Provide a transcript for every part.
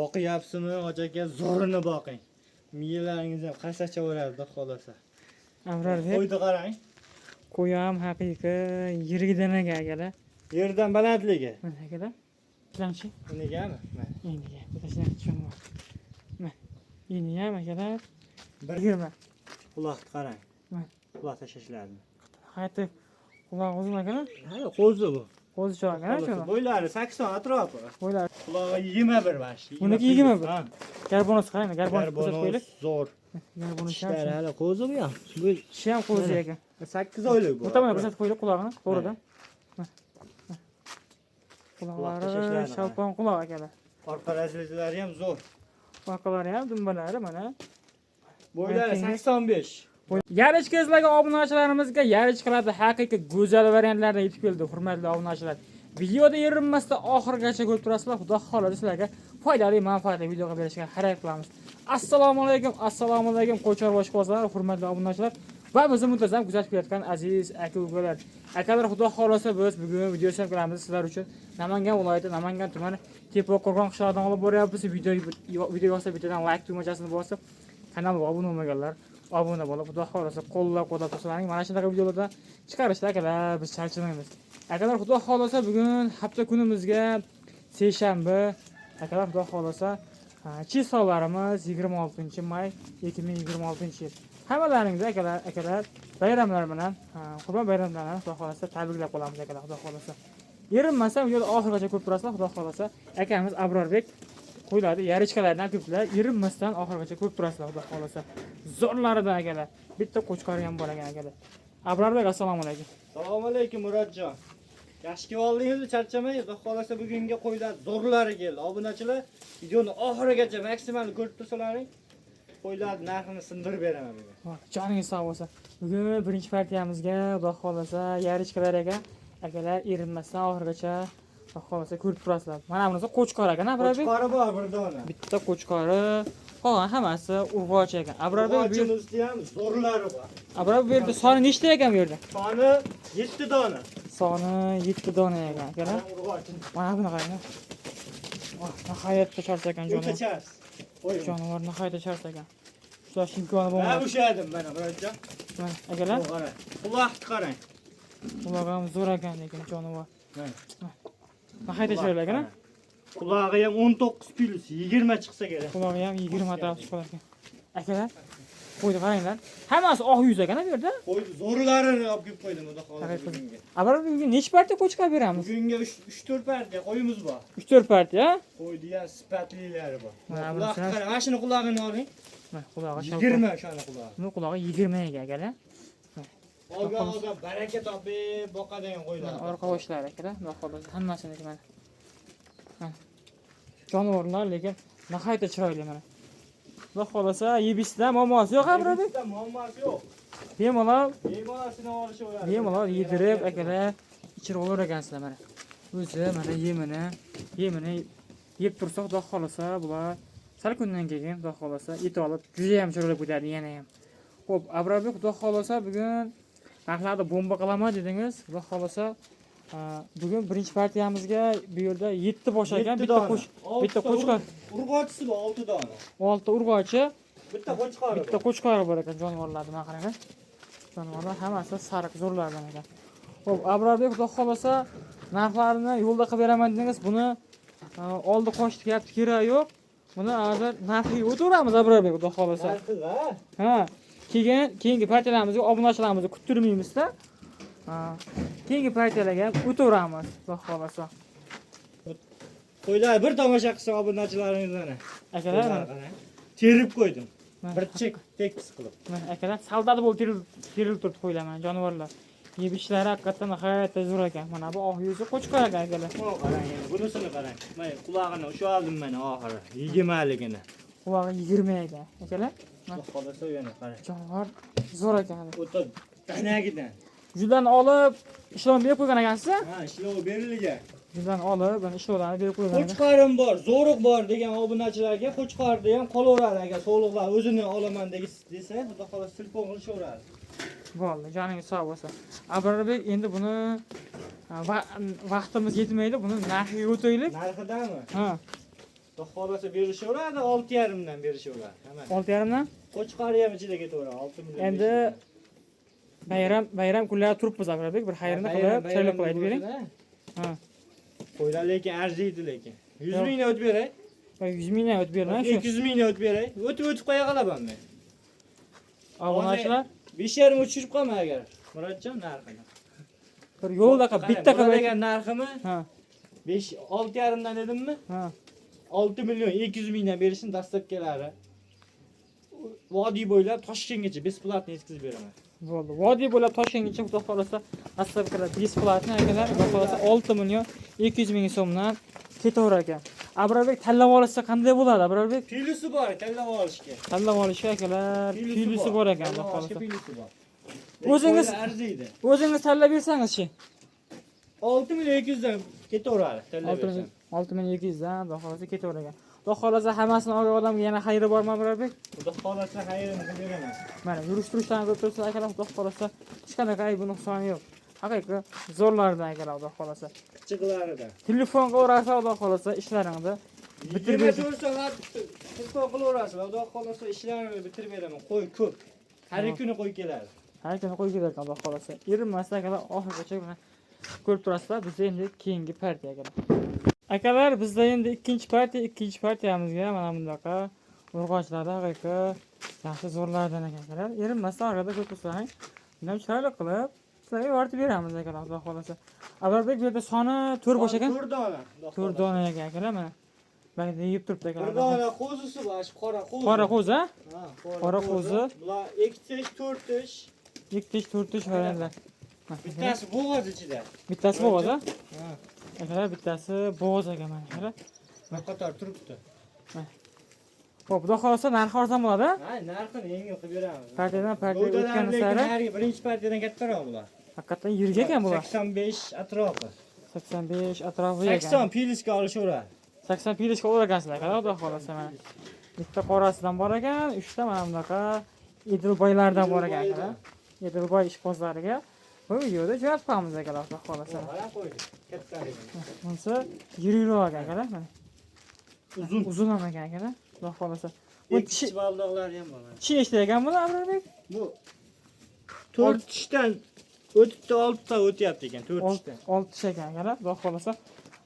Boqyapsizmi, aka, zo'rini boqing. Miyalaringiz ham qasachaveradi, xolasa. Abrarbek, Qo'ydi qarang. qo'yam haqiqiy yirigidan akalar. Yerdan balandligi. Mana akalar. Planchi. Bunigami? Mana. Eniga, bitasini tushunma. Mana. Endi ham akalar. 20. Quloqni qarang. Mana. Quloq tashlashladi. Qayta quloq uzun akalar. Ha, qo'zi bu. Qo'zi cho'ragan shuni. Bo'ylari 80 atrofi. Bo'ylar. Qulog'i 21 bash. Buniki 21. Ha. Garbonos qarang, garbonos ko'rsatib qo'ylik. Zo'r. Garbonos Ishlari hali qo'zi bu ham. Bu Kishi ham qo'zi ekan. 8 oylik bu. O'ta mana ko'rsatib qo'ylik qulog'ini, to'g'ridan. Quloqlari tashlashlari. shalpon quloq akalar. Orqa razlizlari ham zo'r. Orqalari ham dumbalari mana. Bo'ylari Aytingiz. 85. Yarichka izlagan obunachilarimizga yarichkalarda haqiqiy go'zal variantlarda yetib keldi, hurmatli obunachilar. Videoda erinmasdan oxirigacha ko'rib turasizlar. Xudo xolasa sizlarga foydali, manfaatli videoga berishga harakat qilamiz. Assalomu alaykum, Qo'chqor boshqozlar, hurmatli obunachilar va bizni muntazam kuzatib kelayotgan aziz aka-ukalar. Akalar, xudo xolasa biz bugun video chekib qilamiz sizlar uchun. Namangan viloyati, Namangan tumani Tepa-Qo'rg'on qishlog'idan olib boryapmiz. Video yoqsa bittadan like tugmachasini bosib, kanalga obuna bo'lmaganlar obuna bo'lib, xudo xolasa qo'llab-quvvatlab tursangiz, mana shunaqa videolarda chiqarishda akalar biz charchamaymiz. Akalar, xudo xolasa bugun hafta kunimizga seshanba. Akalar, xudo xolasa chisolarimiz 26-may 2026-yil. Hammalaringizga akalar bayramlar bilan, Qurban bayramlarini xudo xolasa tabriklab qolamiz akalar, xudo xolasa. Erinmasam videoda oxirigacha ko'rib turasizlar, xudo xolasa. Akamiz Abrarbek qo'yiladi, yarichkalardan ko'plar erinmasdan oxirigacha ko'rib turasizlar, xudo xolasa. Zo'rlaridan akalar. Bitta qo'chqori ham bor ekan akalar. Abrarbek, assalomu alaykum. Assalomu alaykum Murodjon. Yaxshi kelib oldingizmi? Charchamang. Xudo xolasa bugungi qo'ylar zo'rlari keldi. Obunachilar, videoni oxirigacha maksimal ko'rib tursalaring, qo'ylar narxini sindirib beraman bugun. Joningiz sog' bo'lsin. Bugun birinchi partiyamizga xudo xolasa yarichkalar ekan. Akalar erinmasdan oxirigacha xudo xolasa ko'rib turasizlar. Mana bunisi qo'chqor ekan, Abrarbek. Qo'chqori bor bir dona. Bitta qo'chqori, qolgan hammasi urg'och ekan. Abrarbek, Qo'chqimizda ham zo'rlari bor. Abrarbek bu yerda soni nechta ekan bu yerda? Soni 7 dona. Soni 7 dona ekan akalar. Mana buni qarang. Nihoyatda charcha ekan jonivor. Jonivor nihoyatda charcha ekan. Shular imkoni bo'lmadi. Ha, ushadim mana Murodjon. Mana akalar, Qarang. Quloqni qarang. qulog'i ham zo'r ekan lekin jonivor. Mana. Nihoyatda chiroyli ekan. Qulog'i ham 19 plus 20 chiqsa kerak. Qulog'i ham 20 atrof chiqar ekan. Akalar, qo'ydi qaranglar. Hammasi oq yuz ekan bu yerda. Qo'y zo'rlarini olib kelib qo'ydim xudo xolasa bugunga. Abrarbek, bugun necha partiya qo'chqor beramiz? Bugunga 3-4 partiya qo'yimiz bor. 3-4 partiya. Qo'ydi ham sifatlilari bor. Mana Quloq bunisi- qarang, mana shuni qulog'ini oling. Mana qulog'i 20 shuni qulog'i. Buni qulog'i 20 ekan akalar. Olgan baraka topib boqadigan qo'ylar. Orqa boshlar akalar, xudo xolasa hammasini mana. Mana. Jonivorlar lekin nihoyatda chiroyli mana. Xudo xolasa yebishda muammosi yo'q Abrarbek. Bitta muammosi yo'q. Bemalol, Bemalolsini olishaveradi. bemalol yedirib akalar ichirib olar ekansizlar mana. O'zi mana yemini yeb tursa, xudo xolasa bular sal kundan keyin xudo xolasa et olib juda ham chiroyli bo'ladi yana ham. Xo'p, Abrarbek, xudo xolasa bugun narxlarni bomba qilaman dedingiz. Xudo xolasa bugun birinchi partiyamizga bu yerda 7 bosh ekan, bitta qo'chqor. Urg'ochisi bor 6 dona. 6 urg'ochi, Bitta qo'chqori bor. bitta qo'chqori bor ekan jonivorlarni mana qarang. Jonivorlar hammasi sariq zo'rlardan ekan. Xo'p, Abrarbek, xudo xolasa narxlarini yo'lda qilib beraman dedingiz. Buni oldi qo'shib deyapti, kerak yo'q. Buni hozir narxiga o'tiramiz Abrarbek, xudo xolasa. Ha, keyingi partiyalarimizga obunachilarimizni kuttirmaymiz-da. Keyingi partiyalarga ham o'tiramiz, xudo xolasa. Qo'ylar bir tomosha qilsa obunachilaringizdan. Akalar, Terib qo'ydim. Bir chek tekis qilib. mana akalar saldada bo'lib terilib turibdi qo'ylar mana jonivorlar. Yebishlari haqiqatan nihoyatda zo'r ekan. Mana bu oq yuzi qo'chqor ekan akalar. Qarang endi, bunisini qarang. Mana qulog'ini o'sha oldim mana oxiri. 20 ligini. Qulog'i 20 ekan. Akalar, Xudo xolasa yana qarang. jonivor zo'r ekan. O'ta danagidan. Judan olib ishlovni berib qo'ygan ekansiz? Ha, ishlov berilgan. Judan olib, mana ishlovlarni berib qo'ygan ekan. Qo'chqorim bor, zo'riq bor degan obunachilarga qo'chqorni ham qolaveradi agar so'liqlar o'zini olaman desa, xudo xolasa telefon qilishaveradi. Bo'ldi, joningiz sog' bo'lsin. Abrarbek, endi buni vaqtimiz yetmaydi, buni narxiga o'taylik. Narxidami? Ha. Xudo xolasa berishaveradi, 6,5 dan berishaveradi. Hamma. 6,5 dan. Qo'chqari ham ichida ketaveradi, 6 million. Endi bayram kunlari turibmiz Abrarbek, bir xayrini qilib, chiroyli qilib aytib bering. Ha. Qo'ylar lekin arziydi lekin. 100 mingdan o'tib beray. 100 mingdan o'tib bermang. 200 mingdan o'tib beray. O'tib qo'ya qolaman men. Obunachilar 5,5 tushirib qolma agar. Murodjon narxini. bir yo'lda qilib bitta qilib degan narximi? Ha. 6,5 dan dedimmi? Ha. 6 million 200 mingdan berishni dastlabkilari. Vodiy bo'ylab Toshkentgacha besplatni yetkazib beraman. Bo'ldi. Vodiy bo'ylab Toshkentgacha xudo xolasa dastlabkilar besplatni akalar, xudo xolasa 6 million 200 ming so'mdan ketaverar ekan. Abrarbek tanlab olsa qanday bo'ladi Abrarbek? Pilusi bor, tanlab olishga. Tanlab olishga akalar, pilusi bor ekan xudo xolasa. Pilusi bor. O'zingiz arziydi. O'zingiz tanlab bersangiz-chi? 6 million 200 dan ketaveradi, tanlab 6 bersam. 6200 dan xudo xolasa ketaverar ekan. Xudo xolasa hammasini olgan odamga yana xayri bormi Abrarbek? Xudo xolasa xayrini qilib beraman. Mana yurish-turishdan ko'rib turibsiz akalar, xudo xolasa hech qanaqa aybi nuqsoni yo'q. Haqiqiy zo'rlardan akalar, xudo xolasa. Chiqlarida. Telefonga o'rasa, xudo xolasa ishlaringni bitirib 24 soat telefon qilaverasizlar. Xudo xolasa ishlarini bitirib beraman. Qo'y ko'p. Har kuni qo'y keladi. har kuni qo'yib ketar ekan, xudo xolasa. Erinmasdan akalar oxirigacha buni ko'rib turasizlar. Bizda endi keyingi partiya akalar. Akalar, bizda endi ikkinchi partiyamizga mana bundaqa urg'ochlarda haqiqiy yaxshi zo'rlardan ekan akalar. Erinmasdan orada ko'rib tursangiz, bundan chiroyli qilib sizlarga yoritib beramiz akalar, xudo xolasa. Avvalbek bu yerda soni 4 bosh ekan. 4 dona. 4 dona ekan akalar mana. Bag'da yeb turibdi akalar. 1 dona qo'zisi bor, qora qo'zi. Qora qo'zi, ha? Ha, Qora qo'zi. Bular 2 tish, 4 tish. 2 tish, 4 tish variantlar. Bittasi bo'g'oz ichida. Bittasi bo'g'oz, ha? Ha. Akalar, bittasi bo'g'oz ekan mana akalar. Bir qator turibdi. Xo'p, xudo xolasa narxi arzon bo'ladi, ha? Ha, narxini yengil qilib beramiz. Partiyadan o'tgan sari birinchi partiyadan kattaroq bular. haqiqatan yirga ekan bular. 85 atrofi. 85 atrofi ekan. 80 pilisga olishaveradi. 80 pilishga olar ekansizlar akalar, xudo xolasa mana. Bitta qorasidan bor ekan, 3 ta mana bunaqa Edilboylardan bor ekan akalar. Edilboy ishqibozlariga bu videoda jo'natib qo'yamiz akalar, xudo xolasa. Mana qo'ydik. Kattaligi. Bunisi yirikroq ekan akalar mana. Uzun ham ekan akalar, xudo xolasa. Bu Ikki baldoqlari ham bor. chi nechta ekan bular Abrarbek? Bu 4 tishdan o'tibdi, 6 ta o'tyapti ekan, 4 tishdan. 6 tish ekan akalar, xudo xolasa.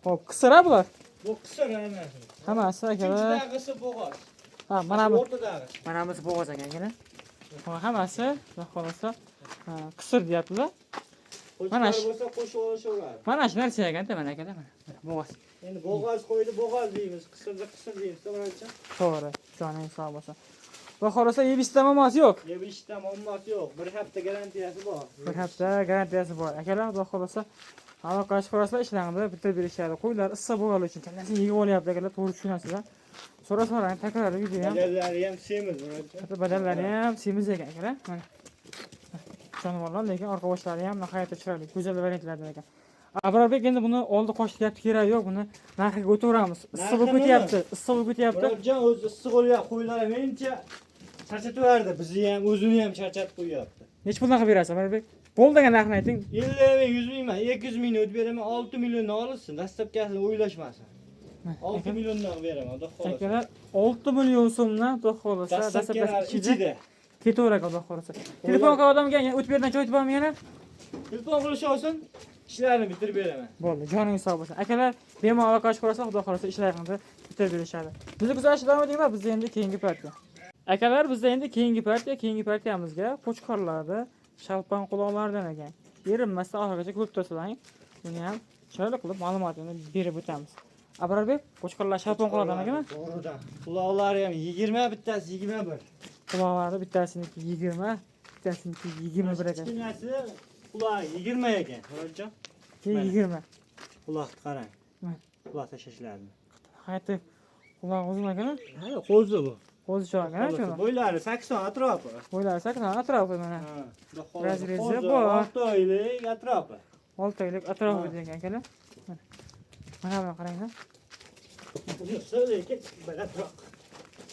Xo'p, qisira bular. Bu qisir hammasi. Hammasi akalar. Ikkinchidag'isi bo'g'oz. Ha, mana bu. O'rtadagi. Mana bu bo'g'oz ekan akalar. Hammasi, xudo xolasa, qisir deyaptilar. Mana Qo'shqari bo'lsa qo'shib olishaveradi. Mana shu narsa ekan-da mana akalar mana. Bo'g'oz. Endi bo'g'oz qo'ydi, bo'g'oz deymiz, qisirda qisir deymiz, to'g'richa. To'g'ri, joning sog' bo'lsin. Xudo xolasa yebishdan muammosi yo'q. Yebishda muammosi yo'q. 1 hafta garantiyasi bor. 1 hafta garantiyasi bor. Akalar, xudo xolasa aloqa qilib ishlarni bitirib berishadi. Qo'ylar issiq bo'lgani uchun kallasini yig'ib olyapti akalar, to'g'ri tushunasizlar. So'rasalar takror video ham. Badallari ham semiz, to'g'richa. Badallari ham semiz ekan akalar. Mana. Jonivorlar lekin orqa boshlari ham nihoyatda chiroyli, go'zal variantlardan ekan. Abrarbek endi buni oldi qo'shib gapni kerak yo'q, buni narxiga o'tiravamiz. Issiq bo'lib ketyapti, issiq bo'lib ketyapti. Murodjon o'zi issiq bo'lyapti, qo'ylar menimcha charchataverdi, bizni ham, o'zini ham charchatib qo'yapti. Nech puldan qilib berasiz Abrarbek? Bo'l degan narxni ayting. 50 ming, 100 ming emas, 200 mingni o'tib beraman, 6 milliondan olsin, dastlabkasini o'ylashmasin. 6 milliondan beraman, xudo xolasa. Akalar 6 million so'mdan xudo xolasa Dastlabkasi ichida. ketaverar xudo xolasa. Telefon qilib odamga o'tib berdan joy topammi yana? Telefon qilish olsin, ishlarni bitirib beraman. Bo'ldi, joningiz sog' bo'lsin. Akalar, bemalol aloqa qilib ko'rsa, xudo xolasa ishlaringizni bitirib berishadi. Bizni kuzatishni davom etinglar, bizda endi keyingi partiya. Akalar, bizda endi keyingi partiyamizga qo'chqorlarda shalpan quloqlardan ekan. Erinmasdan oxirigacha ko'rib turasizlar. Buni ham chiroyli qilib ma'lumotini berib o'tamiz. Abrarbek, qo'chqorlar shalpan quloqdan ekanmi? To'g'ridan. Quloqlari ham 20, bittasi 21. Quloqlari bittasiniki 20, bittasiniki 21 ekan. Kichkinasi quloq 20 ekan, Murodjon. 20. Quloqni qarang. Mana. Quloq tashlashlarini. Hayotda quloq uzun ekan. Ha, qo'zi bu. Qo'zi cho'g'an ekan. Bo'ylari 80 atrofi. Bo'ylari 80 atrofi mana. Ha, Razrezi bor. 6 oylik atrofi. 6 oylik atrofi degan akalar. Mana buni qaranglar. Bunisi lekin balandroq.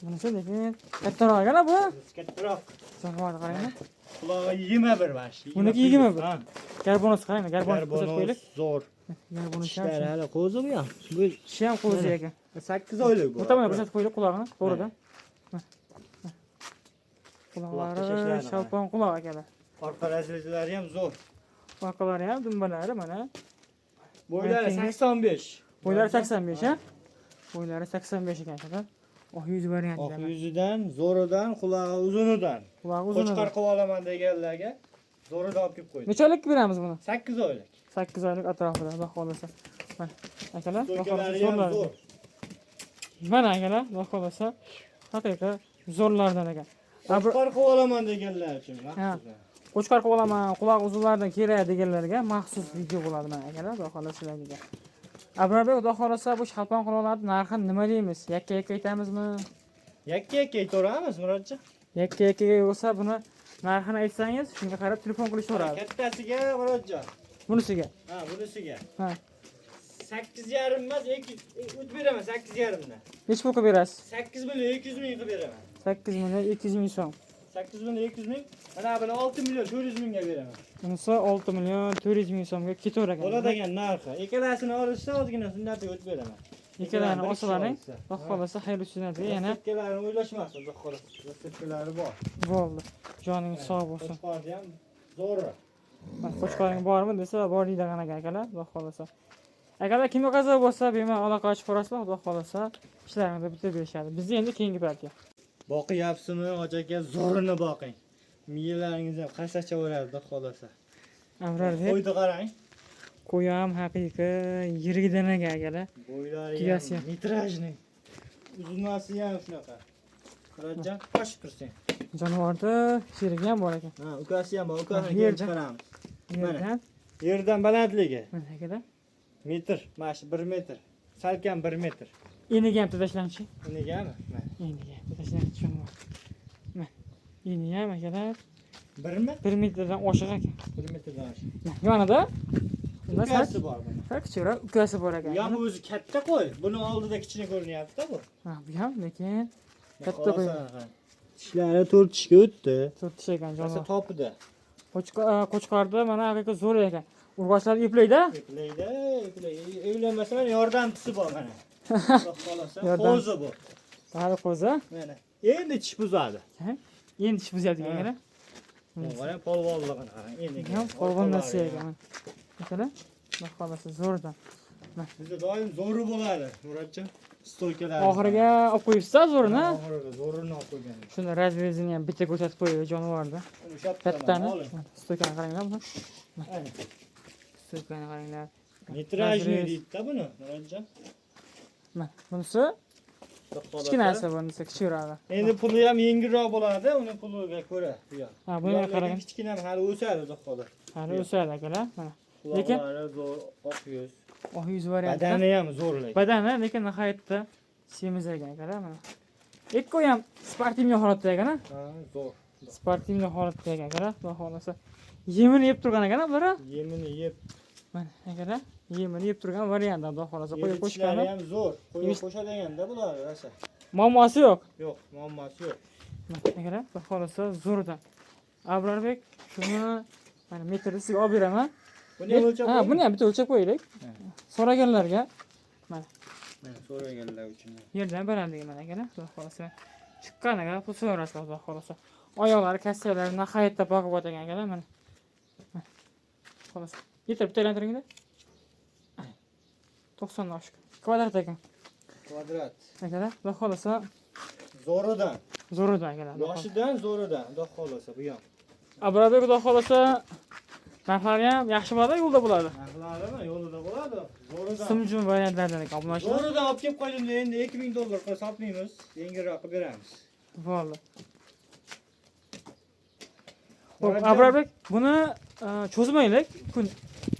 Bunisi lekin kattaroq ekan bu. Kattaroq. Jonivorni qaranglar. Qulog'i 21 bash. Buniki 21. Ha. Garbonus qaranglar, garbonus ko'rsatib qo'yaylik. Zo'r. Yana buni Ishlar hali qo'zi bu ham. Bu Kishi ham qo'zi ekan. 8 oylik bu. O'tamay ko'rsatib qo'ydik qulog'ini, to'g'ridan. Quloqqa Quloqlari shashlarni shalpon quloq akalar. Orqa razrezlari ham zo'r. Orqalari ham dumbalari mana. Bo'ylari Kengash. 85. Bo'ylari 85 ha? Bo'ylari 85 ekan akalar. Oq yuz varianti. Oq yuzidan, zo'ridan, qulog'i uzunidan. Qulog'i uzun. Qo'chqar qilib olaman deganlarga zo'ridan olib kelib qo'ydim. Necha oylik beramiz buni? 8 oylik. 8 oylik atrofida, xudo xolasa. Mana akalar, So'kalari ham zo'r. Mana akalar, xudo xolasa. Haqiqiy zo'rlardan ekan. Qo'chqar qilib olaman deganlar uchun Ha. maxsus. Qo'chqar qilib olaman, quloq uzunlaridan kerak deganlarga maxsus video bo'ladi mana akalar, xudo xolasa sizlarga. Abrarbek, xudo xolasa bu shalpon quloqlarning narxini nima deymiz? Yakka-yakka aytamizmi? Yakka-yakka aytaveramiz, Murodjon. Yakka-yakka bo'lsa buni narxini aytsangiz, shunga qarab telefon qilishaveradi. Kattasiga Murodjon. Bunisiga. Ha, bunisiga. Ha. 8,5 emas, 3 beraman 8,5 dan. Nech pul qilib berasiz? 8 million 200 ming qilib beraman. 8 million 200 ming so'm. 8 million 200 ming. Mana buni 6 million 400 mingga beraman. Bunisi 6 million 400 ming so'mga ketaverar ekan. Bo'ladi degan narxi. Ikkalasini olishsa ozgina sunnatga o'tib beraman. Ikkalarni olsalaring, xudo xolasa xayr uchun yana Ikkalari o'ylashmasin, xudo xolasa. Ikkalari bor. bo'ldi. Joningiz sog' bo'lsin. Qo'chqorni ham zo'ri. Qo'chqoring bormi desa, bor deydigan akalar, xudo xolasa. Akalar kimga qazo bo'lsa, bemalol aloqa ochib ko'rasizlar, xudo xolasa, ishlaringizni bitirib berishadi. Bizda endi keyingi paytga. Boqyapsizmi, hoji aka, zo'rini boqing. Miyalaringiz ham qasacha bo'ladi, xudo xolasa. Abrarbek, Qo'ydi qarang. qo'yam haqiqiy yirigidan akalar. Bo'ylari Tugasi ham ham. metrajni. Uzunasi ham shunaqa. Murodjon, qo'shib tursang. Jonivorda sherigi ham bor ekan. Ha, ukasi ham bor. Ukasini Yerdan. kelib chiqaramiz. Yerdan, Yerdan balandligi mana akalar. metr, mana shu 1 metr. Salkam 1 metr. Eniga ham tashlanchi. Unigami? Mana. Eniga tashlanchi jonivor. Mana. Eni ham akalar 1 mi? 1 metrdan oshiq ekan. 1 metrdan oshib. Yonida unda Ukasi bor buni. kichikroq ukasi bor ekan. Bu ham o'zi katta qo'y. Buni oldida kichkina ko'rinyapti-da bu. Ha, bu ham lekin katta qo'y. Tishlari 4 tishga o'tdi. 4 tish ekan Masa jonivor. topida. Qo'chqorda mana haqiqiy zo'r ekan. Urg'ochlar eplaydi. Eplaydi. Evlanmasa mana yordamchisi bor mana. Xolasa, Yordam. qo'zi bu. Bari qo'zi. Mana. Endi tish buzadi. Endi tish buzyapti ekan. Mana polvonligini qarang. Endi Ham polvon narsa ekan. Akalar, xohlasa zo'rdan. Bizda doim zo'ri bo'ladi, Murodjon. Stoykalar. Oxiriga olib qo'yibsiz zo'rini. Oxiriga zo'rini olib qo'ygan. Shuni razvezini ham bitta ko'rsatib qo'ydi jonivorda. O'sha Kattani. oling. Stoykani qaranglar buni. Ayni. Stoykani qaranglar. Metrajni deydi-da buni, Murodjon. Mana bunisi kichkinasi, bunisi kichikroq. Endi puli ham yengilroq bo'ladi, uni puliga ko'ra bu ham. Ha, buni qarang. Kichkina ham hali o'sadi, xudo xola. Hali o'sadi akalar. Mana. Lekin zo'r, oq yuz. Oq yuz varianti. Badani ham zo'r lekin. Badani lekin nihoyatda semiz ekan akalar mana. Ekko ham sportivniy holatda ekan, Ha, zo'r. sportivniy holatda ekan akalar. Xudo xolasa. Yemini yeb turgan ekan bular. Yemini yeb. Mana akalar, yemini yeb turgan variant, xudo xolasa qo'yib Qo'shganlar qo'shgani. ham zo'r. Qo'yib qo'shadeganda bular rosa. Muammosi yo'q. Yo'q, muammosi yo'q. Mana akalar, xudo xolasa zo'rdan. Abrarbek, shuni mana metrisiga olib beraman. Buni ham o'lchab Ha, buni ham bitta o'lchab qo'yaylik. So'raganlarga Mana so'raganlar uchun. yerdan balandligi mana akalar, xudo xolasa. Chiqqaniga pul so'rasizlar, xudo xolasa. Oyoqlari, kassalari nihoyatda baquvvat ekan akalar mana. Xolos. Yetirib aylantiringlar. 90 oshib. Kvadrat ekan. Kvadrat. Akalar, xudo xolasa Zo'ridan. zo'ridan akalar. Yoshidan zo'ridan, xudo xolasa bu ham. Abrarbek, xudo xolasa narxlari ham yaxshi bo'ladi, yo'lda bo'ladi. Narxlarimi yo'lida bo'ladi? Zo'ridan. Simjum variantlardan ekan obunachilar. Zo'ridan olib kelib qo'ydimda endi 2000 dollar qilib sotmaymiz. Yengilroq qilib beramiz. Bo'ldi. Xo'p, Abrarbek, buni cho'zmaylik. Kun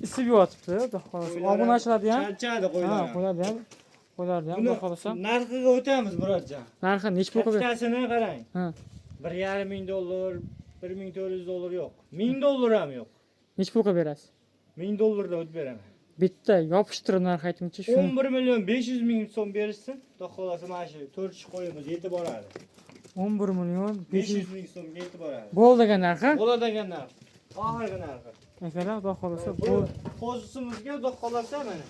isib yotibdi, xudo xolasa. Obunachilarni ham charchadi ha, qo'ylar. qo'ylarni ham Buni xudo xolasa. narxiga o'tamiz, Murodjon. Narxi nech pul qilib? Kattasini qarang. Ha. 1,5 dollar, 1400 dollar yo'q. 1000 dollar ham yo'q. Nech pul qilib berasiz? 1000 dollarda o'tib beraman. Bitta yopishtirib narx aytmoqchi shu. 11 million 500 ming so'm berishsin. Xudo xolasa mana shu 4 ish qo'yimiz yetib boradi. 11 million 500 500 ming so'mga yetib boradi. bo'ldi degan narxi. Bo'ladigan narx. Oxirgi narxi. Akalar, xudo xolasa Bu bu qo'zisimizga xudo xolasa mana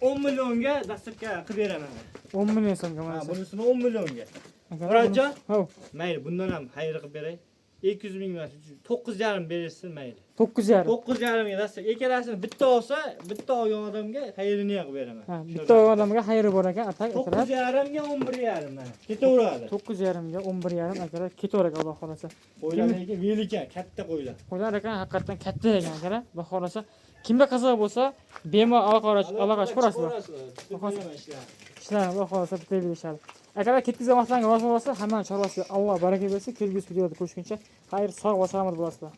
10 millionga dasturga qilib beraman. 10 million so'mga Ha, mana. bunisini 10 millionga. Akalar, Murodjon, Hov, mayli, bundan ham xayr qilib beray. 200 ming emas, 9,5 berishsin mayli. 9,5. 9,5 ga dastur. Ikkalasini bitta olsa, bitta olgan odamga xayrini qilib beraman. Ha, bitta odamga xayri bor ekan, atak akalar. 9,5 ga 11,5 mana. Ketaveradi. 9,5 ga 11,5 akalar ketaver ekan, xudo xolasa. Qo'ylar lekin velika, katta qo'ylar. Qo'ylar ekan, haqiqatan katta ekan akalar. Xudo xolasa kimga qiziq bo'lsa, bemalol aloqa ko'rasizlar. Ishlar xudo xolasa bitta bilishadi. Akalar ketkiz vaqtlarga rozi bo'lsa, hamma chorvasiga Alloh baraka bersin. Kelgusi videoda ko'rishguncha xayr, sog' va salomat bo'lasizlar.